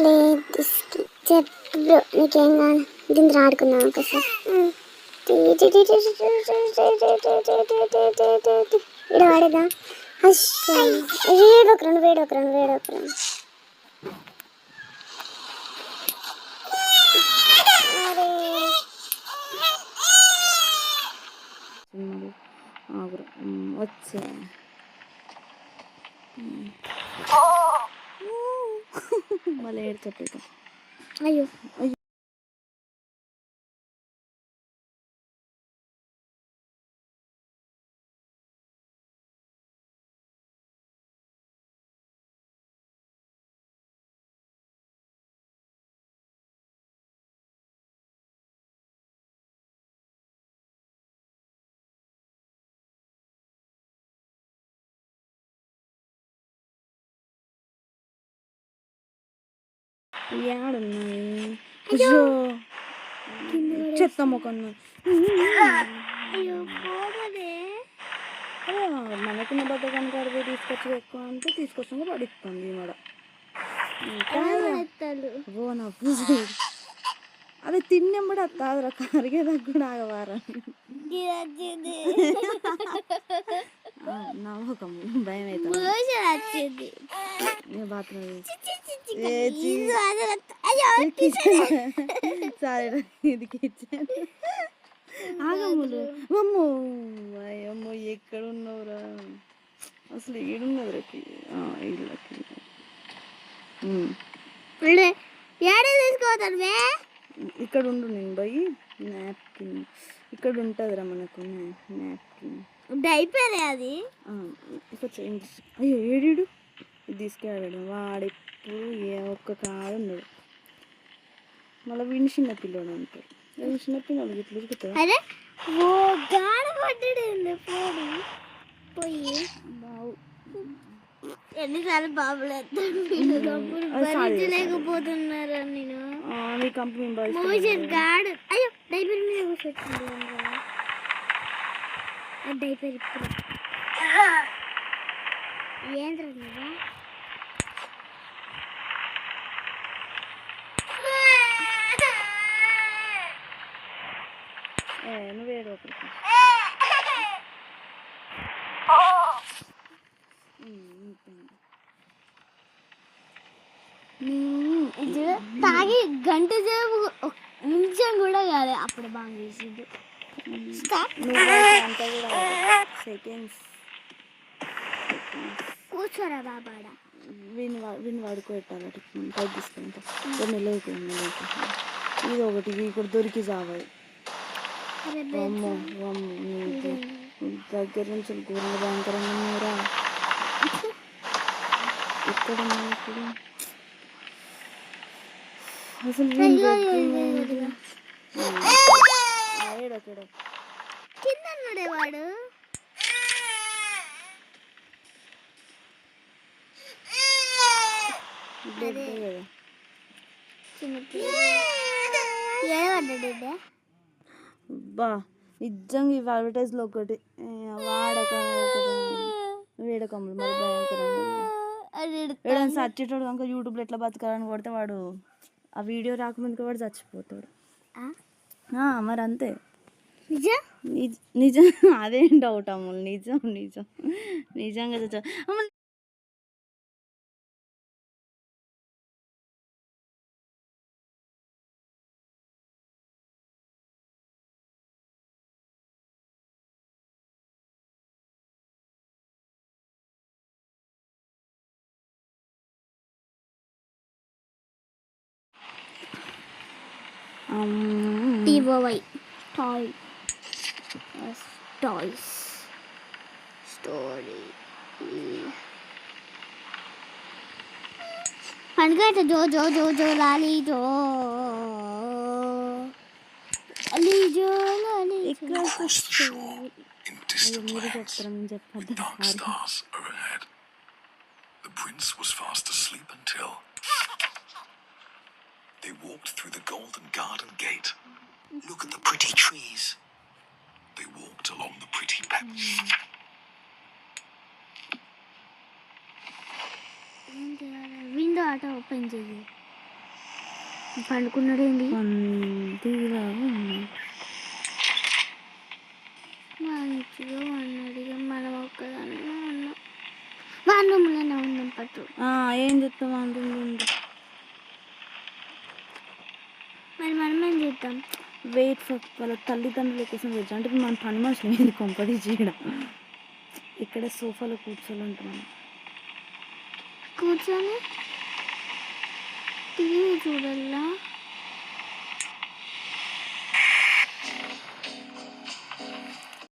Play this చెప్పు bro నీకేం కావాలి దీంతో ఆడుకుందాం ఒకసారి ఇక్కడ వాడేదా అయ్యా వేడొకరాను వచ్చా మళ్ళీ ఏడ్చట్టు అయ్యో అయ్యో ఏడున్నాయి అయ్యో చెత్త మొక్కను మనకున్న బద్దకానికి అడిగి తీసుకొచ్చి ఎక్కువ అంటే తీసుకొచ్చిన పడిస్తుంది మడ అదే తిన్నెంబడి అత్తాదిరా కరిగేదాకా కూడా ఆగవారా నవ్వకం భయం అవుతుంది బాత్రూమ్ సరే ఇది కిచెన్ ఆగమ్ములు అమ్మో అయ్యమ్మో ఎక్కడ ఉన్నావురా అసలు ఏడున్నది రేపు ఇళ్ళకి ఇక్కడ ఉండు నేను పోయి నాప్కిన్ ఇక్కడ ఉంటుందిరా మనకు నాప్కిన్ డైపర్ అది ఇక్కడ చేంజ్ అయ్యో ఏడు ఇది తీసుకెళ్ళాడు వాడెప్పుడు ఏ ఒక్క కాడు ఉన్నాడు మళ్ళీ వీడిని చిన్న పిల్లడు అంటారు చిన్న పిల్లలు ఇట్లా ఉరుకుతాయి అరే ఓ గాడ పడ్డాడు పోయి బావు ఎన్నిసార్లు బాబులు భరించలేకపోతున్నారా నేను నీ కంపెనీ మోషన్ గాడు అయ్యో డైపర్ మీద కూర్చొచ్చింది డైపర్ ఇప్పుడు ఏంద్రా నువ్వేడు ఒకరికి తాగి గంట సేపు నిమిషం కూడా కాదు అప్పుడు బాగా చేసింది సెకండ్స్ కూర్చోరా బాబాడ విని వాడుకోబెట్టాలి పైకి తీసుకుంటా కొన్ని లేకుండా ఇది ఒకటి ఇక్కడ దొరికి చావాలి దగ్గర నుంచి ఘోరంగా భయంకరంగా ఉన్నారా ఇక్కడ ఇప్పుడు అసలు కింద ఉన్నాడే వాడు బా నిజంగా ఇవి అడ్వర్టైజ్లో ఒకటి వేడకమ్ములు మరి భయంకరంగా చచ్చేటోడు కనుక యూట్యూబ్లో ఎట్లా బతకాలని కొడితే వాడు ఆ వీడియో రాకముందుకు వాడు చచ్చిపోతాడు మరి అంతే నిజం అదేం డౌట్ అమ్ములు నిజంగా చచ్చా TOY toys story పనిగట్ట జో జో జో జో లాలి జో లాలి జో లాలి మీరు చెప్తారా నేను చెప్పద్దు The prince was fast asleep until they walked through the golden garden gate. Look at the pretty trees. They walked along the pretty paths. Window auto open cheyi. పండుకున్నాడు ఏంది పందిలాగా ఉన్నాడు. మంచిగా ఉన్నాడు ఇక మనం ఒక్కదాన్ని ఉన్నాం వానములనే ఉన్నాం పట్టు ఏం చెప్తాం అంటుండు. మరి మనం ఏం చేద్దాం వెయిట్ ఫర్ వాళ్ళ తల్లిదండ్రుల కోసం వెయిట్ అంటే ఇప్పుడు మన పని మనుషులు ఏంది కొంపది చేయడం. ఇక్కడ సోఫాలో కూర్చొని ఉంటున్నాం. కూర్చొని టీవీ చూడాలా